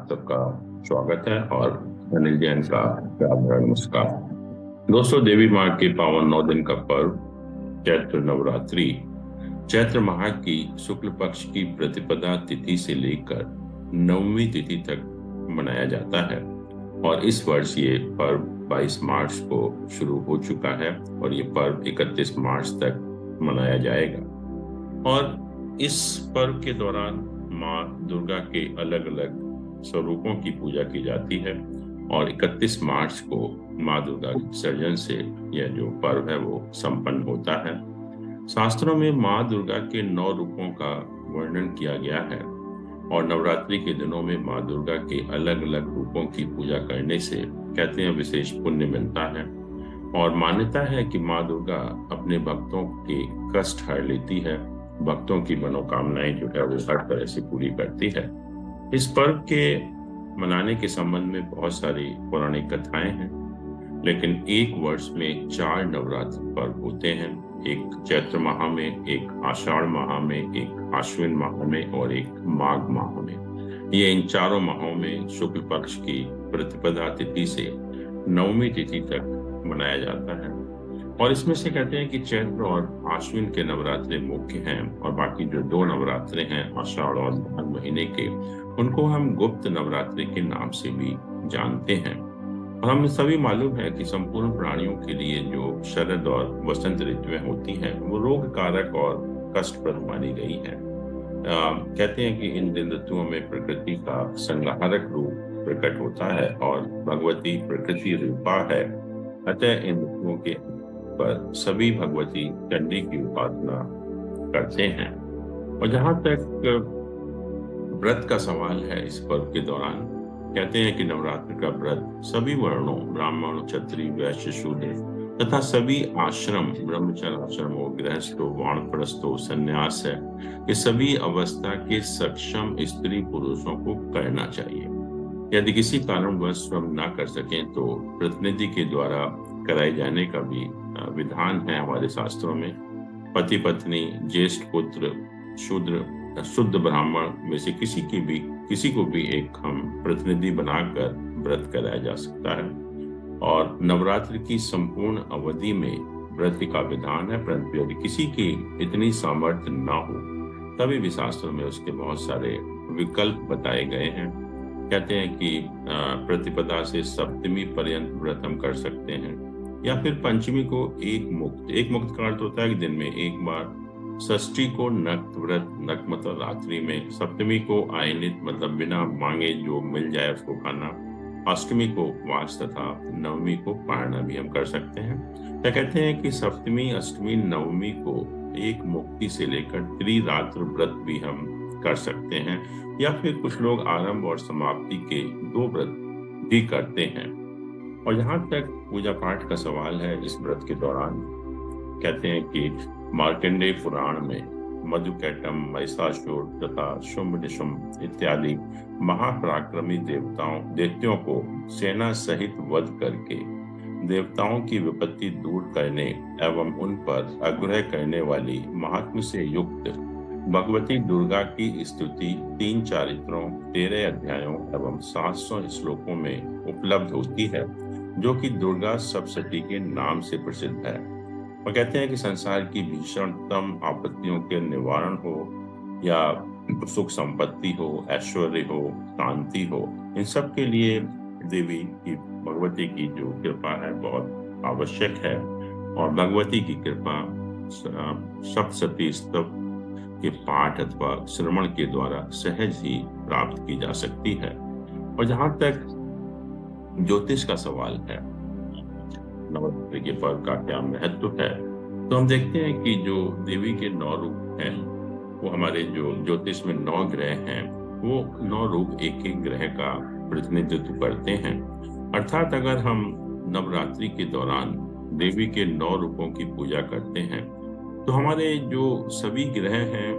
आप सबका स्वागत है और अनिल जैन का प्यार भरा नमस्कार। दोस्तों, देवी माँ के पावन 9 दिन का पर्व चैत्र नवरात्रि चैत्र माह की शुक्ल पक्ष की प्रतिपदा तिथि से लेकर 9वीं तिथि तक मनाया जाता है और इस वर्ष ये पर्व 22 मार्च को शुरू हो चुका है और ये पर्व 31 मार्च तक मनाया जाएगा। और इस पर्व के दौरान माँ दुर्गा के अलग अलग स्वरूपों की पूजा की जाती है और 31 मार्च को माँ दुर्गा के विसर्जन से यह जो पर्व है वो संपन्न होता है। शास्त्रों में माँ दुर्गा के 9 रूपों का वर्णन किया गया है और नवरात्रि के दिनों में माँ दुर्गा के अलग अलग रूपों की पूजा करने से कहते हैं विशेष पुण्य मिलता है और मान्यता है कि माँ दुर्गा अपने भक्तों के कष्ट हर लेती है, भक्तों की मनोकामनाएं जो है वो हर तरह से पूरी करती है। इस पर्व के मनाने के संबंध में बहुत सारी पौराणिक कथाएं हैं, लेकिन एक वर्ष में 4 नवरात्र पर्व होते हैं। एक चैत्र माह में, एक आषाढ़ माह में, एक आश्विन माह में और एक माघ माह में। ये इन चारों माहों में शुक्ल पक्ष की प्रतिपदा तिथि से 9वीं तिथि तक मनाया जाता है और इसमें से कहते हैं कि चैत्र और आश्विन के नवरात्रे मुख्य हैं और बाकी जो 2 नवरात्रे हैं आषाढ़ और माघ महीने के, उनको हम गुप्त नवरात्रि के नाम से भी जानते हैं। और हमें सभी मालूम है कि संपूर्ण प्राणियों के लिए जो शरद और वसंत ऋतुएं होती हैं वो रोग कारक और कष्टप्रद मानी गई हैं। कहते हैं कि इन दिन ऋतुओं में प्रकृति का संहारक रूप प्रकट होता है और भगवती प्रकृति रूपा है। अतः इन ऋतुओं के पर सभी भगवती चंडी की उपासना करते हैं। और जहां तक व्रत का सवाल है, इस पर्व के दौरान कहते हैं कि नवरात्र का व्रत सभी वर्णों ब्राह्मण, क्षत्रिय, वैश्य, शूद्र तथा सभी आश्रम, ब्रह्मचर्य आश्रमों, गृहस्थों, वानप्रस्थों, संन्यास है, ये सभी अवस्था के सक्षम स्त्री पुरुषों को करना चाहिए। यदि किसी कारणवश श्रम ना कर सकें तो प्रतिनिधि के द्वारा कराए जाने का भी विधान है हमारे शास्त्रों में। पति पत्नी, ज्येष्ठ पुत्र, शूद्र, शुद्ध ब्राह्मण में से किसी को भी एक हम प्रतिनिधि बनाकर व्रत कराया जा सकता है और नवरात्र की संपूर्ण अवधि में व्रत का विधान है। परंतु यदि किसी की इतनी सामर्थ्य ना हो तभी भी शास्त्रों में उसके बहुत सारे विकल्प बताए गए हैं। कहते हैं कि प्रतिपदा से सप्तमी पर्यंत व्रत हम कर सकते हैं या फिर पंचमी को एक मुक्त का अर्थ होता है कि दिन में एक बार, षष्ठी को नक्त व्रत, नक्त मतलब रात्रि में, सप्तमी को आयनित मतलब बिना मांगे जो मिल जाए उसको खाना, अष्टमी को उपवास तथा नवमी को पारना भी हम कर सकते हैं। क्या कहते हैं कि सप्तमी, अष्टमी, नवमी को एक मुक्ति से लेकर त्रिरात्र व्रत भी हम कर सकते हैं या फिर कुछ लोग आरंभ और समाप्ति के 2 व्रत भी करते हैं। और जहां तक पूजा पाठ का सवाल है, इस व्रत के दौरान कहते हैं कि मार्कंडेय पुराण में मधुकैटम, महिषासुर तथा शुंभ निशुंभ इत्यादि महापराक्रमी दैत्यों को सेना सहित वध करके देवताओं की विपत्ति दूर करने एवं उन पर आग्रह करने वाली महात्म्य से युक्त भगवती दुर्गा की स्तुति 3 चरित्रों, 13 अध्यायों एवं 700 श्लोकों में उपलब्ध होती है, जो कि दुर्गा सप्तशती के नाम से प्रसिद्ध है। और कहते हैं कि संसार की भीषणतम आपत्तियों के निवारण हो या सुख संपत्ति हो, ऐश्वर्य हो, शांति हो, इन सब के लिए देवी की, भगवती की जो कृपा है बहुत आवश्यक है और भगवती की कृपा सप्तशती स्तव के पाठ अथवा श्रवण के द्वारा सहज ही प्राप्त की जा सकती है। और जहां तक ज्योतिष का सवाल है, नवरात्रि के पर्व का क्या महत्व है, तो हम देखते हैं कि जो देवी के 9 रूप हैं वो हमारे जो ज्योतिष में 9 ग्रह हैं वो 9 रूप एक ग्रह का प्रतिनिधित्व करते हैं। अर्थात अगर हम नवरात्रि के दौरान देवी के 9 रूपों की पूजा करते हैं तो हमारे जो सभी ग्रह हैं,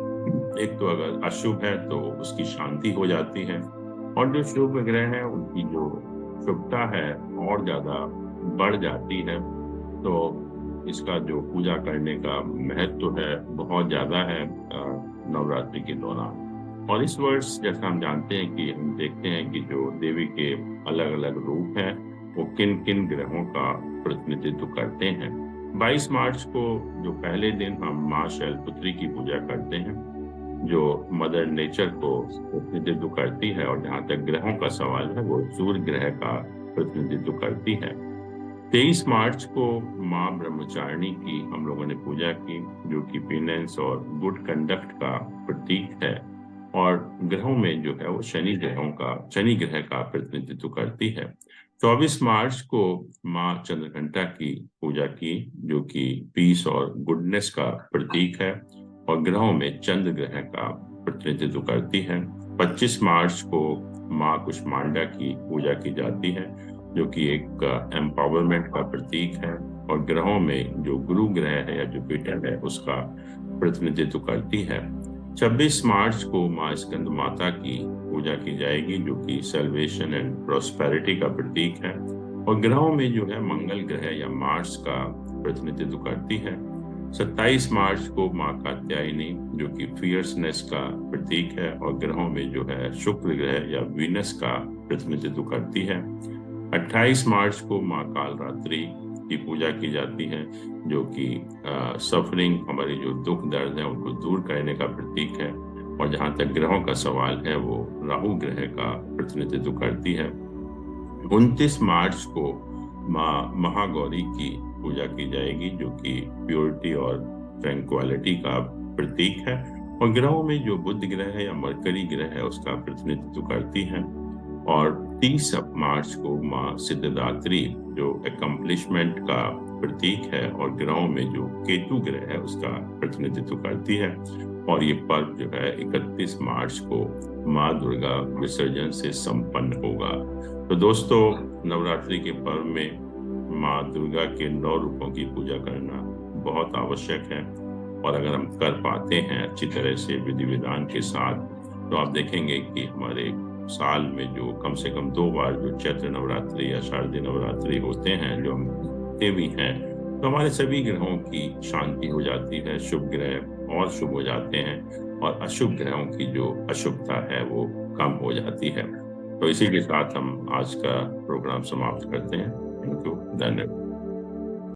एक तो अगर अशुभ है तो उसकी शांति हो जाती है और जो शुभ ग्रह है उनकी जो शुभता है और ज्यादा बढ़ जाती है। तो इसका जो पूजा करने का महत्व है बहुत ज्यादा है नवरात्रि के दौरान। और इस वर्ष जैसा हम जानते हैं कि हम देखते हैं कि जो देवी के अलग अलग रूप हैं वो किन किन ग्रहों का प्रतिनिधित्व करते हैं। 22 मार्च को जो पहले दिन हम माँ शैलपुत्री की पूजा करते हैं, जो मदर नेचर को प्रतिनिधित्व करती है, और जहाँ तक ग्रहों का सवाल है वो सूर्य ग्रह का प्रतिनिधित्व करती है। 23 मार्च को माँ ब्रह्मचारिणी की हम लोगों ने पूजा की, जो कि पेनेंस और गुड कंडक्ट का प्रतीक है, और ग्रहों में जो है वो शनि ग्रह का प्रतिनिधित्व करती है। 24 मार्च को माँ चंद्रघंटा की पूजा की, जो कि पीस और गुडनेस का प्रतीक है, और ग्रहों में चंद्र ग्रह का प्रतिनिधित्व करती है। 25 मार्च को माँ कुष्मांडा की पूजा की जाती है, जो कि एक एम्पावरमेंट का प्रतीक है, और ग्रहों में जो गुरु ग्रह है या जुपिटर है उसका प्रतिनिधित्व करती है। 26 मार्च को माँ स्कंद माता की पूजा की जाएगी, जो कि सेल्वेशन एंड प्रोस्पेरिटी का प्रतीक है, और ग्रहों में जो है मंगल ग्रह या मार्स का प्रतिनिधित्व करती है। 27 मार्च को माँ कात्यायनी, जो कि फियर्सनेस का प्रतीक है, और ग्रहों में जो है शुक्र ग्रह या वीनस का प्रतिनिधित्व करती है। 28 मार्च को माँ कालरात्रि की पूजा की जाती है, जो कि सफरिंग, हमारे जो दुख दर्द है उनको दूर करने का प्रतीक है, और जहाँ तक ग्रहों का सवाल है वो राहु ग्रह का प्रतिनिधित्व करती है। 29 मार्च को माँ महागौरी की पूजा की जाएगी, जो कि प्योरिटी और ट्रैंक्विलिटी का प्रतीक है, और ग्रहों में जो बुध ग्रह है या मरकरी ग्रह है उसका प्रतिनिधित्व करती है। और 30 मार्च को माँ सिद्धदात्री, जो एकम्प्लिशमेंट का प्रतीक है, और ग्रहों में जो केतु ग्रह है उसका प्रतिनिधित्व करती है, और ये पर्व जो है 31 मार्च को माँ दुर्गा विसर्जन से संपन्न होगा। तो दोस्तों, नवरात्रि के पर्व में माँ दुर्गा के 9 रूपों की पूजा करना बहुत आवश्यक है, और अगर हम कर पाते हैं अच्छी तरह से विधि विधान के साथ, तो आप देखेंगे कि हमारे साल में जो कम से कम 2 बार जो चैत्र नवरात्रि या शारदीय नवरात्रि होते हैं, जो हम देवी हैं, तो हमारे सभी ग्रहों की शांति हो जाती है, शुभ ग्रह और शुभ हो जाते हैं, और अशुभ ग्रहों की जो अशुभता है वो कम हो जाती है। तो इसी के साथ हम आज का प्रोग्राम समाप्त करते हैं। थैंक यू, धन्यवाद।